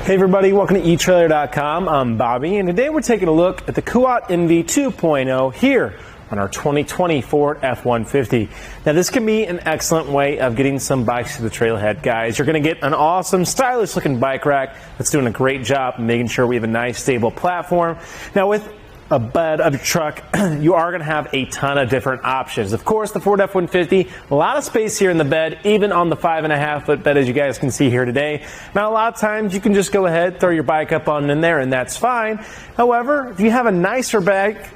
Hey everybody, welcome to etrailer.com. I'm Bobby, and today we're taking a look at the Kuat NV 2.0 here on our 2020 Ford F-150. Now this can be an excellent way of getting some bikes to the trailhead, guys. You're going to get an awesome, stylish looking bike rack that's doing a great job making sure we have a nice, stable platform. Now with a bed of your truck, you are going to have a ton of different options. Of course, the Ford F-150, a lot of space here in the bed, even on the 5.5 foot bed, as you guys can see here today. Now, a lot of times you can just go ahead, throw your bike up on in there, and that's fine. However, if you have a nicer bike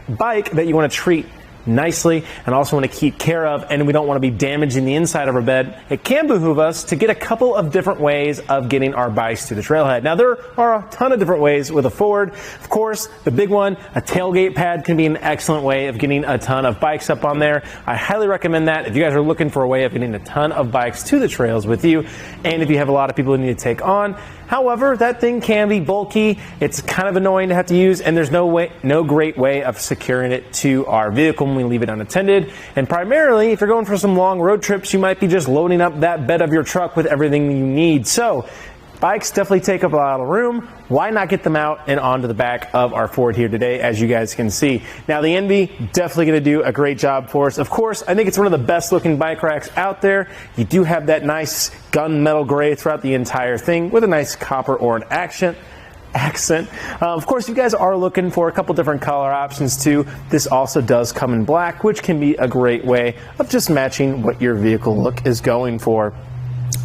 that you want to treat nicely and also want to keep care of, and we don't want to be damaging the inside of our bed, it can behoove us to get a couple of different ways of getting our bikes to the trailhead. Now there are a ton of different ways with a Ford. Of course, the big one, a tailgate pad, can be an excellent way of getting a ton of bikes up on there. I highly recommend that if you guys are looking for a way of getting a ton of bikes to the trails with you, and if you have a lot of people you need to take on. However, that thing can be bulky. It's kind of annoying to have to use, and there's no great way of securing it to our vehicle when we leave it unattended. And primarily, if you're going for some long road trips, you might be just loading up that bed of your truck with everything you need. So bikes definitely take up a lot of room. Why not get them out and onto the back of our Ford here today, as you guys can see. Now the NV, definitely going to do a great job for us. Of course, I think it's one of the best looking bike racks out there. You do have that nice gunmetal gray throughout the entire thing with a nice copper or an accent. Of course, if you guys are looking for a couple different color options too, this also does come in black, which can be a great way of just matching what your vehicle look is going for.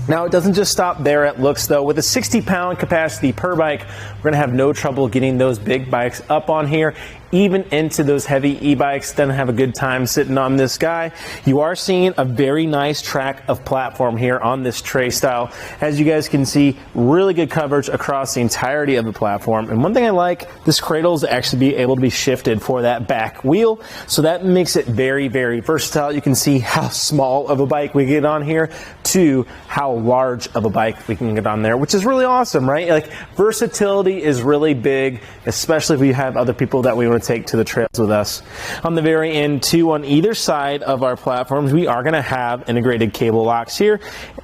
Now, it doesn't just stop there at looks, though. With a 60-pound capacity per bike, we're going to have no trouble getting those big bikes up on here, even into those heavy e-bikes. Then have a good time sitting on this guy. You are seeing a very nice track of platform here on this tray style. As you guys can see, really good coverage across the entirety of the platform. And one thing I like, this cradle is actually be able to be shifted for that back wheel. So that makes it very, very versatile. You can see how small of a bike we get on here to how large of a bike we can get on there, which is really awesome, right? Like, versatility is really big, especially if we have other people that we want to take to the trails with us. On the very end too, on either side of our platforms, we are going to have integrated cable locks here.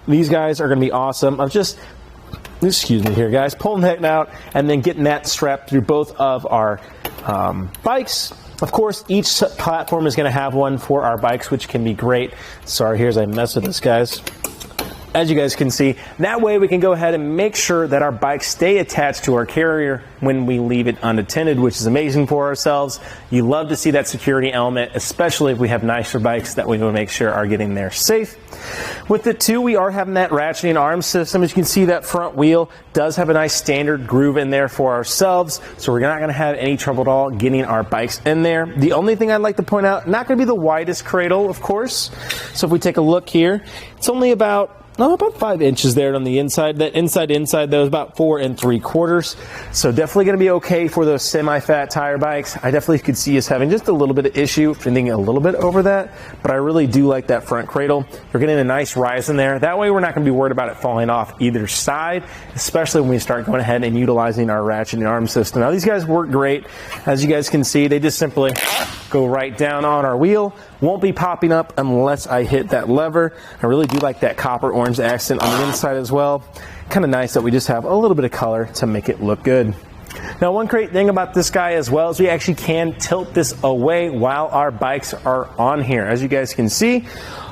These guys are going to be awesome of just, excuse me here guys, pulling that out and then getting that strapped through both of our bikes. Of course, each platform is going to have one for our bikes, which can be great. Sorry, here's I mess with this, guys. As you guys can see, that way we can go ahead and make sure that our bikes stay attached to our carrier when we leave it unattended, which is amazing for ourselves. You love to see that security element, especially if we have nicer bikes that we want to make sure are getting there safe. With it too, we are having that ratcheting arm system. As you can see, that front wheel does have a nice standard groove in there for ourselves, so we're not going to have any trouble at all getting our bikes in there. The only thing I'd like to point out, not going to be the widest cradle, of course. So if we take a look here, it's only about 5 inches there on the inside. That inside though is about 4 3/4. So definitely going to be okay for those semi-fat tire bikes. I definitely could see us having just a little bit of issue fitting a little bit over that, but I really do like that front cradle. You're getting a nice rise in there. That way we're not going to be worried about it falling off either side, especially when we start going ahead and utilizing our ratchet arm system. Now these guys work great. As you guys can see, they just simply go right down on our wheel. Won't be popping up unless I hit that lever. I really do like that copper orange accent on the inside as well. Kind of nice that we just have a little bit of color to make it look good. Now, one great thing about this guy as well is we actually can tilt this away while our bikes are on here. As you guys can see,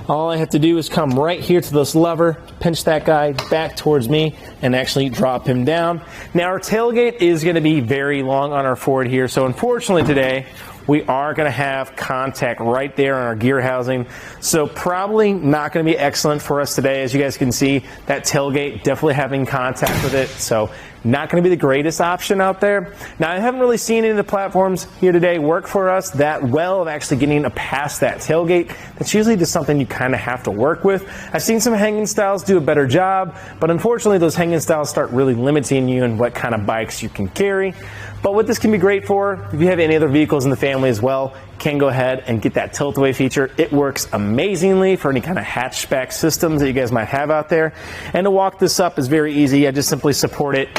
all I have to do is come right here to this lever, pinch that guy back towards me, and actually drop him down. Now, our tailgate is going to be very long on our Ford here, so unfortunately today, we are going to have contact right there on our gear housing. So probably not going to be excellent for us today. As you guys can see, that tailgate definitely having contact with it. So not going to be the greatest option out there. Now, I haven't really seen any of the platforms here today work for us that well of actually getting past that tailgate. That's usually just something you kind of have to work with. I've seen some hanging styles do a better job, but unfortunately those hanging styles start really limiting you in what kind of bikes you can carry. But what this can be great for, if you have any other vehicles in the family as well, can go ahead and get that tilt-away feature. It works amazingly for any kind of hatchback systems that you guys might have out there. And to walk this up is very easy. I just simply support it,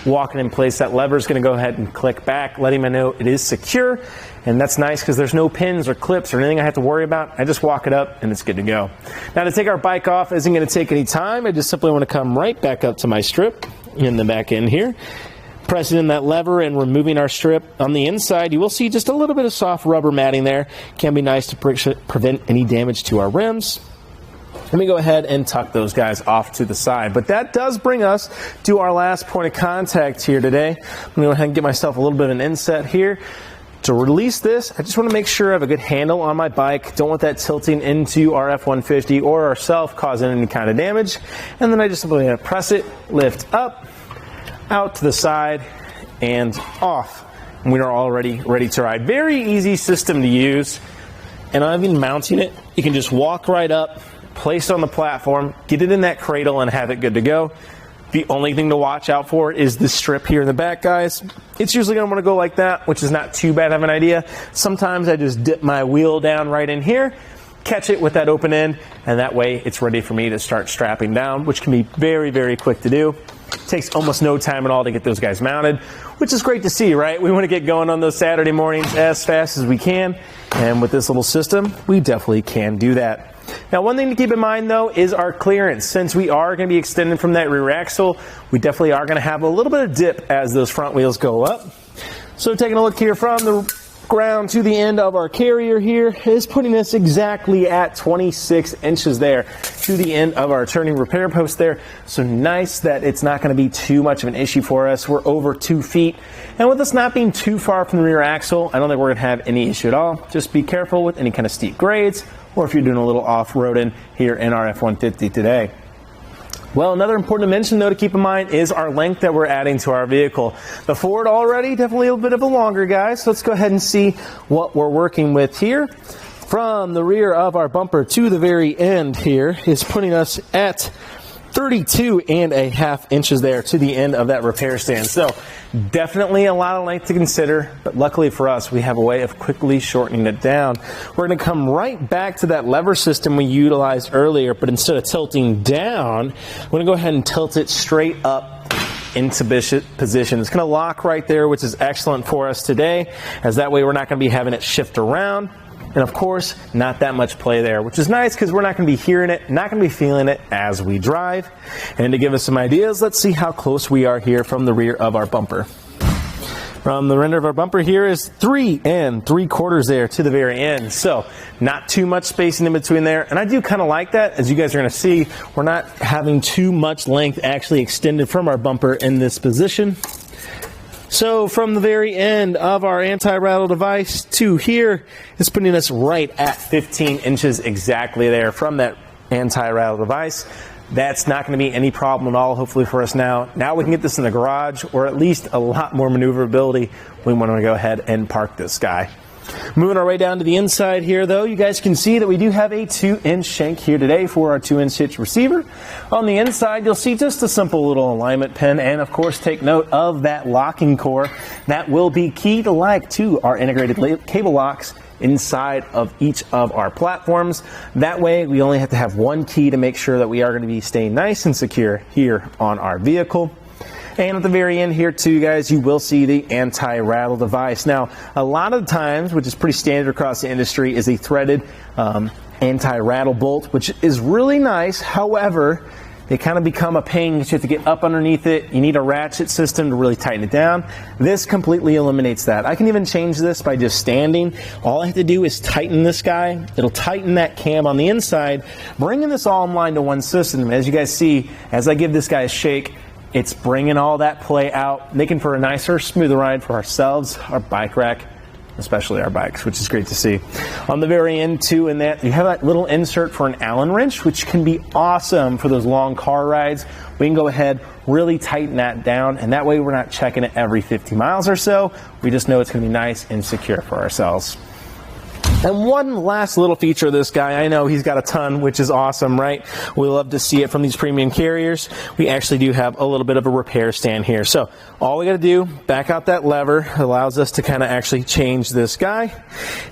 walk it in place. That lever is going to go ahead and click back, letting me know it is secure. And that's nice because there's no pins or clips or anything I have to worry about. I just walk it up and it's good to go. Now, to take our bike off isn't going to take any time. I just simply want to come right back up to my strip, in the back end here. Pressing in that lever and removing our strip. On the inside, you will see just a little bit of soft rubber matting there. Can be nice to prevent any damage to our rims. Let me go ahead and tuck those guys off to the side. But that does bring us to our last point of contact here today. I'm going to go ahead and get myself a little bit of an inset here. To release this, I just want to make sure I have a good handle on my bike. Don't want that tilting into our F-150 or ourself, causing any kind of damage. And then I just simply press it, lift up, out to the side, and off. And we are already ready to ride. Very easy system to use. And I'm even mounting it. You can just walk right up, place it on the platform, get it in that cradle, and have it good to go. The only thing to watch out for is this strip here in the back, guys. It's usually going to want to go like that, which is not too bad of an idea. Sometimes I just dip my wheel down right in here, catch it with that open end, and that way it's ready for me to start strapping down, which can be very, very quick to do. Takes almost no time at all to get those guys mounted, which is great to see, right? We want to get going on those Saturday mornings as fast as we can, and with this little system, we definitely can do that. Now, one thing to keep in mind, though, is our clearance. Since we are going to be extending from that rear axle, we definitely are going to have a little bit of dip as those front wheels go up. So taking a look here from the ground to the end of our carrier here is putting us exactly at 26 inches there to the end of our turning repair post there. So nice that it's not going to be too much of an issue for us. We're over 2 feet. And with us not being too far from the rear axle, I don't think we're going to have any issue at all. Just be careful with any kind of steep grades, or if you're doing a little off-roading here in our F-150 today. Well, another important dimension, though, to keep in mind is our length that we're adding to our vehicle. The Ford already, definitely a little bit of a longer guy, so let's go ahead and see what we're working with here. From the rear of our bumper to the very end here is putting us at 32.5 inches there to the end of that repair stand. So definitely a lot of length to consider, but luckily for us, we have a way of quickly shortening it down. We're going to come right back to that lever system we utilized earlier, but instead of tilting down, we're going to go ahead and tilt it straight up into position. It's going to lock right there, which is excellent for us today, as that way we're not going to be having it shift around. And of course, not that much play there, which is nice because we're not going to be hearing it, not going to be feeling it as we drive. And to give us some ideas, let's see how close we are here from the rear of our bumper. From the rear of our bumper here is 3 3/4 there to the very end. So not too much spacing in between there. And I do kind of like that. As you guys are going to see, we're not having too much length actually extended from our bumper in this position. So from the very end of our anti-rattle device to here is putting us right at 15 inches exactly there from that anti-rattle device. That's not going to be any problem at all, hopefully, for us now. Now we can get this in the garage, or at least a lot more maneuverability. We want to go ahead and park this guy. Moving our way down to the inside here, though, you guys can see that we do have a 2-inch shank here today for our 2-inch hitch receiver. On the inside, you'll see just a simple little alignment pin, and of course, take note of that locking core. That will be key to our integrated cable locks inside of each of our platforms. That way, we only have to have one key to make sure that we are going to be staying nice and secure here on our vehicle. And at the very end here too, guys, you will see the anti-rattle device. Now, a lot of the times, which is pretty standard across the industry, is a threaded anti-rattle bolt, which is really nice. However, they kind of become a pain because you have to get up underneath it. You need a ratchet system to really tighten it down. This completely eliminates that. I can even change this by just standing. All I have to do is tighten this guy. It'll tighten that cam on the inside, bringing this all in line to one system. As you guys see, as I give this guy a shake, it's bringing all that play out, making for a nicer, smoother ride for ourselves, our bike rack, especially our bikes, which is great to see. On the very end, too, in that, you have that little insert for an Allen wrench, which can be awesome for those long car rides. We can go ahead, really tighten that down, and that way we're not checking it every 50 miles or so. We just know it's going to be nice and secure for ourselves. And one last little feature of this guy, I know he's got a ton, which is awesome, right? We love to see it from these premium carriers. We actually do have a little bit of a repair stand here. So all we got to do, back out that lever, allows us to kind of actually change this guy.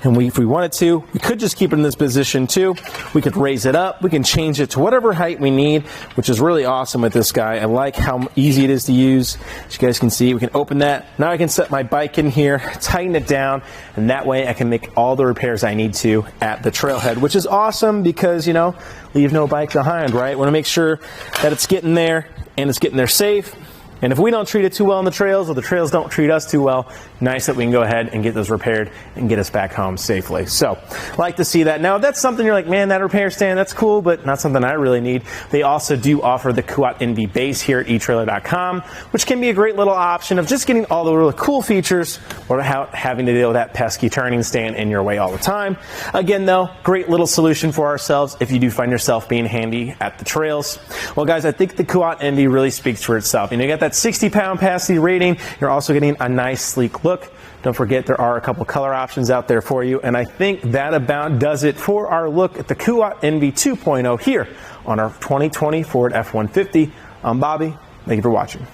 And if we wanted to, we could just keep it in this position too. We could raise it up. We can change it to whatever height we need, which is really awesome with this guy. I like how easy it is to use. As you guys can see, we can open that. Now I can set my bike in here, tighten it down, and that way I can make all the repairs I need to at the Trailhead, which is awesome because, you know, leave no bike behind, right? Want to make sure that it's getting there and it's getting there safe And if we don't treat it too well on the trails, or the trails don't treat us too well, nice that we can go ahead and get those repaired and get us back home safely. So, like to see that. Now, if that's something you're like, man, that repair stand, that's cool, but not something I really need, they also do offer the Kuat NV base here at etrailer.com, which can be a great little option of just getting all the really cool features without having to deal with that pesky turning stand in your way all the time. Again, though, great little solution for ourselves if you do find yourself being handy at the trails. Well, guys, I think the Kuat NV really speaks for itself. You know, you got that 60-pound capacity rating. You're also getting a nice, sleek look. Don't forget, there are a couple color options out there for you. And I think that about does it for our look at the Kuat NV 2.0 here on our 2020 Ford F-150. I'm Bobby. Thank you for watching.